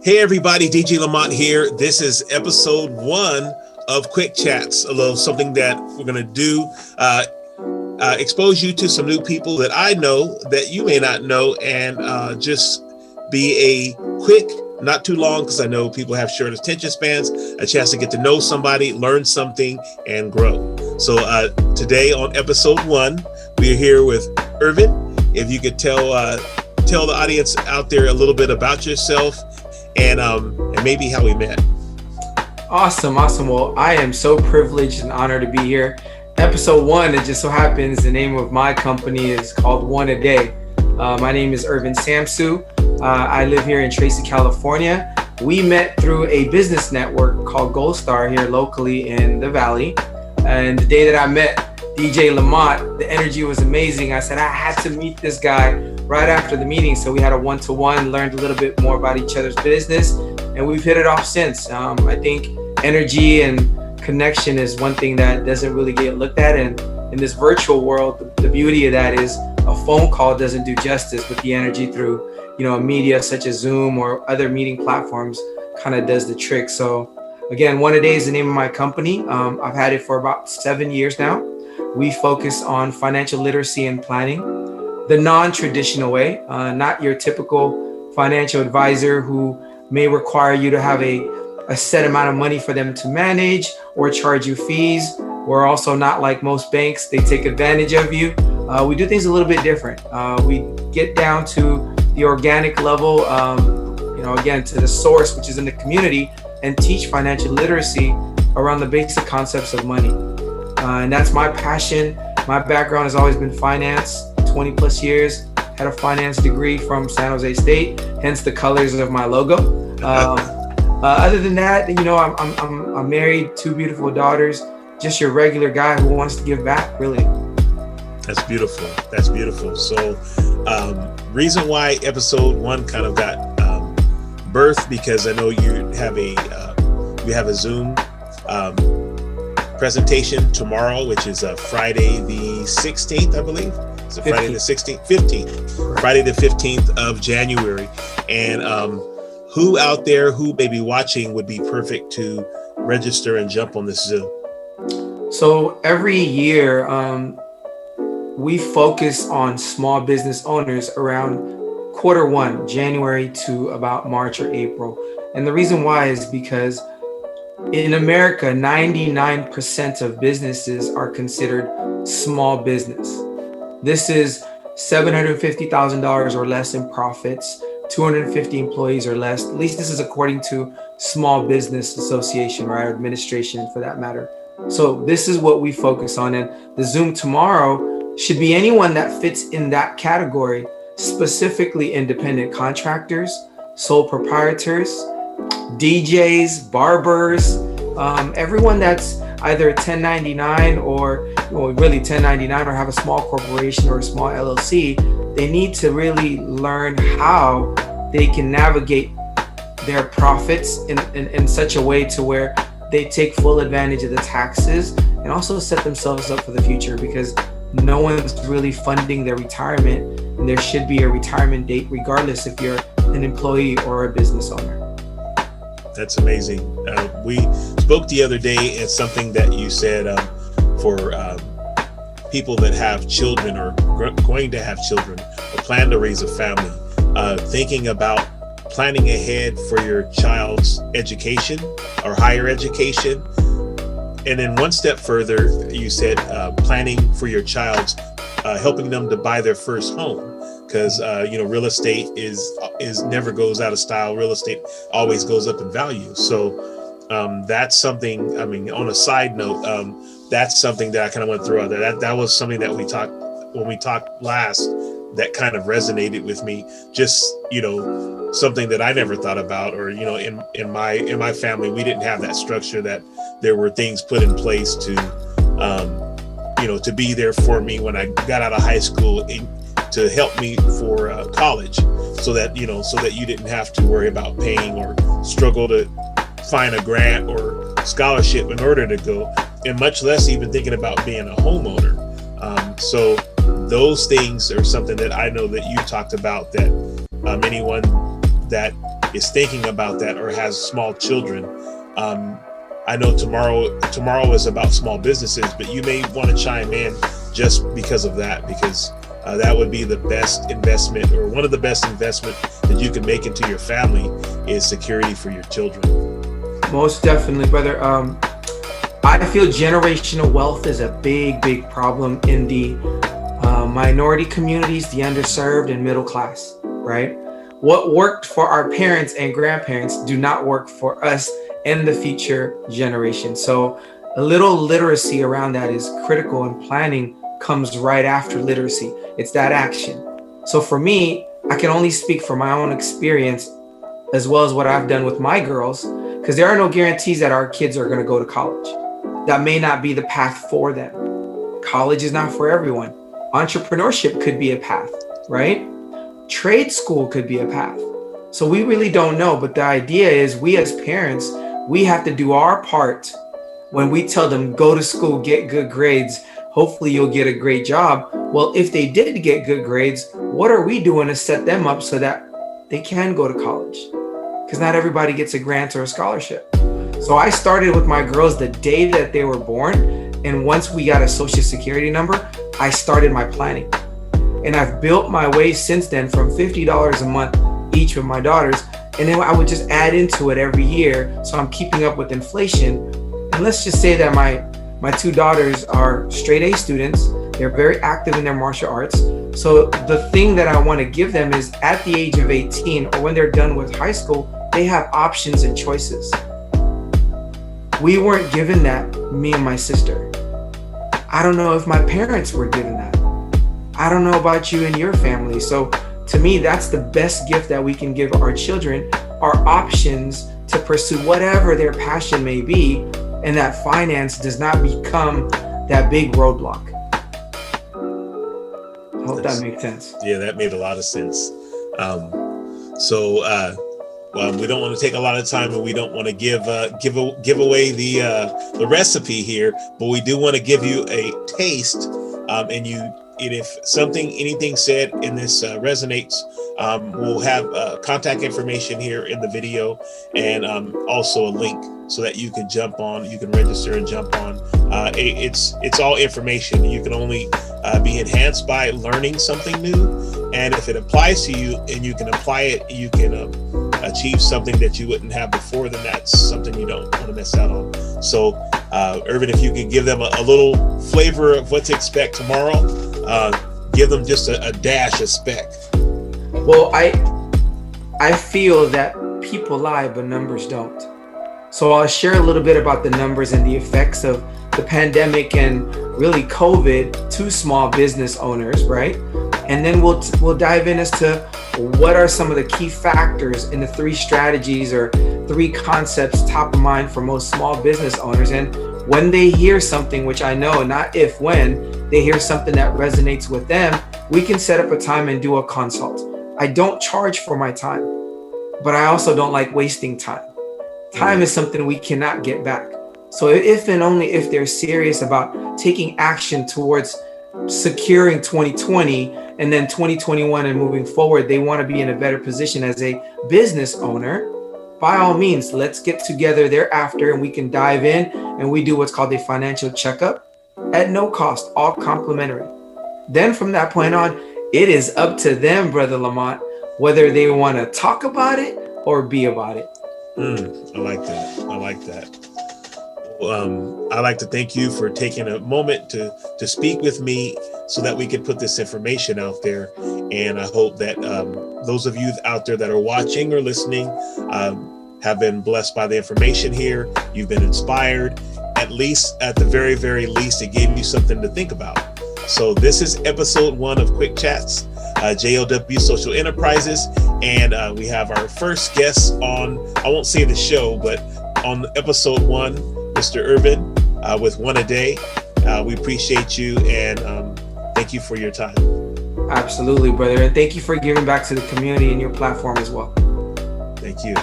Hey everybody, DJ Lamont here. This is episode 1 of Quick Chats, a little something that we're going to do, expose you to some new people that I know that you may not know, and just be a quick, not too long, because I know people have short attention spans, a chance to get to know somebody, learn something, and grow. So today on episode 1, we are here with Irvan. If you could tell the audience out there a little bit about yourself and maybe how we met. Awesome. Well, I am so privileged and honored to be here. Episode 1, it just so happens the name of my company is called One a Day. My name is Irvan Syamsu. I live here in Tracy, California. We met through a business network called Gold Star here locally in the Valley. And the day that I met DJ Lamont, the energy was amazing. I said I had to meet this guy right after the meeting. So we had a one-to-one, learned a little bit more about each other's business, and we've hit it off since. I think energy and connection is one thing that doesn't really get looked at. And in this virtual world, the beauty of that is a phone call doesn't do justice, but the energy through, a media such as Zoom or other meeting platforms kind of does the trick. So again, One a Day is the name of my company. I've had it for about 7 years now. We focus on financial literacy and planning the non-traditional way, not your typical financial advisor who may require you to have a set amount of money for them to manage or charge you fees. We're also not like most banks, they take advantage of you. We do things a little bit different. We get down to the organic level, again, to the source, which is in the community, and teach financial literacy around the basic concepts of money. And that's my passion. My background has always been finance, 20 plus years, had a finance degree from San Jose State, hence the colors of my logo. Other than that, I'm married, 2 beautiful daughters, just your regular guy who wants to give back, really. That's beautiful. So reason why episode 1 kind of got birthed, because I know you have a Zoom presentation tomorrow, which is Friday the 16th, I believe. Is it Friday the 16th? 15th. Friday the 15th of January. And who out there who may be watching would be perfect to register and jump on this Zoom? So every year, we focus on small business owners around Q1, January to about March or April. And the reason why is because in America, 99% of businesses are considered small business. This is $750,000 or less in profits, 250 employees or less. At least this is according to Small Business Association, or administration for that matter. So this is what we focus on. And the Zoom tomorrow should be anyone that fits in that category, specifically independent contractors, sole proprietors, DJs, barbers, everyone that's either 1099 or really 1099 or have a small corporation or a small LLC. They need to really learn how they can navigate their profits in such a way to where they take full advantage of the taxes and also set themselves up for the future, because no one's really funding their retirement, and there should be a retirement date regardless if you're an employee or a business owner. That's amazing. We spoke the other day at something that you said for people that have children or going to have children or plan to raise a family, thinking about planning ahead for your child's education or higher education. And then one step further, you said planning for your child's helping them to buy their first home. Because real estate is never goes out of style. Real estate always goes up in value. So that's something. I mean, on a side note, that's something that I kind of went through. That was something that we talked when we talked last. That kind of resonated with me. Just something that I never thought about, or in my family, we didn't have that structure. That there were things put in place to to be there for me when I got out of high school. To help me for college, so that you didn't have to worry about paying or struggle to find a grant or scholarship in order to go, and much less even thinking about being a homeowner. So those things are something that I know that you talked about, that anyone that is thinking about that or has small children, I know tomorrow is about small businesses, but you may want to chime in just because of that, because that would be the best investment, or one of the best investment that you can make into your family is security for your children. Most definitely, brother. I feel generational wealth is a big problem in the minority communities, the underserved and middle class, right? What worked for our parents and grandparents do not work for us and the future generation. So a little literacy around that is critical, and planning comes right after literacy. It's that action. So for me, I can only speak from my own experience as well as what I've done with my girls, because there are no guarantees that our kids are going to go to college. That may not be the path for them. College is not for everyone. Entrepreneurship could be a path, right? Trade school could be a path. So we really don't know, but the idea is we as parents, we have to do our part when we tell them, go to school, get good grades, hopefully you'll get a great job. Well, if they did get good grades, what are we doing to set them up so that they can go to college? Because not everybody gets a grant or a scholarship. So I started with my girls the day that they were born. And once we got a social security number, I started my planning. And I've built my way since then from $50 a month each with my daughters. And then I would just add into it every year. So I'm keeping up with inflation. And let's just say that my two daughters are straight A students. They're very active in their martial arts. So the thing that I want to give them is at the age of 18 or when they're done with high school, they have options and choices. We weren't given that, me and my sister. I don't know if my parents were given that. I don't know about you and your family. So to me, that's the best gift that we can give our children, are options to pursue whatever their passion may be, and that finance does not become that big roadblock. I hope that makes sense. Yeah, that made a lot of sense. We don't want to take a lot of time, and we don't want to give away the recipe here, but we do want to give you a taste. And if anything said in this resonates, we'll have contact information here in the video, and also a link so that you can jump on, you can register and jump on. It's all information. You can only be enhanced by learning something new, and if it applies to you and you can apply it, you can achieve something that you wouldn't have before, then that's something you don't want to miss out on. So Irvan, if you could give them a little flavor of what to expect tomorrow, give them just a dash of spec. Well, I feel that people lie, but numbers don't. So I'll share a little bit about the numbers and the effects of the pandemic and really COVID to small business owners, right? And then we'll dive in as to what are some of the key factors in the 3 strategies or 3 concepts top of mind for most small business owners. And when they hear something, which I know, not if, when they hear something that resonates with them, we can set up a time and do a consult. I don't charge for my time, but I also don't like wasting time. Time is something we cannot get back. So if and only if they're serious about taking action towards securing 2020 and then 2021 and moving forward, they want to be in a better position as a business owner, by all means, let's get together thereafter and we can dive in and we do what's called a financial checkup at no cost, all complimentary. Then from that point on, it is up to them, Brother Lamont, whether they want to talk about it or be about it. I like that. I'd like to thank you for taking a moment to speak with me so that we could put this information out there. And I hope that those of you out there that are watching or listening have been blessed by the information here. You've been inspired. At the very, very least, it gave you something to think about. So this is episode 1 of Quick Chats, JLW Social Enterprises. And we have our first guest on, I won't say the show, but on episode 1, Mr. Irvan with One a Day. We appreciate you and thank you for your time. Absolutely, brother. And thank you for giving back to the community and your platform as well. Thank you.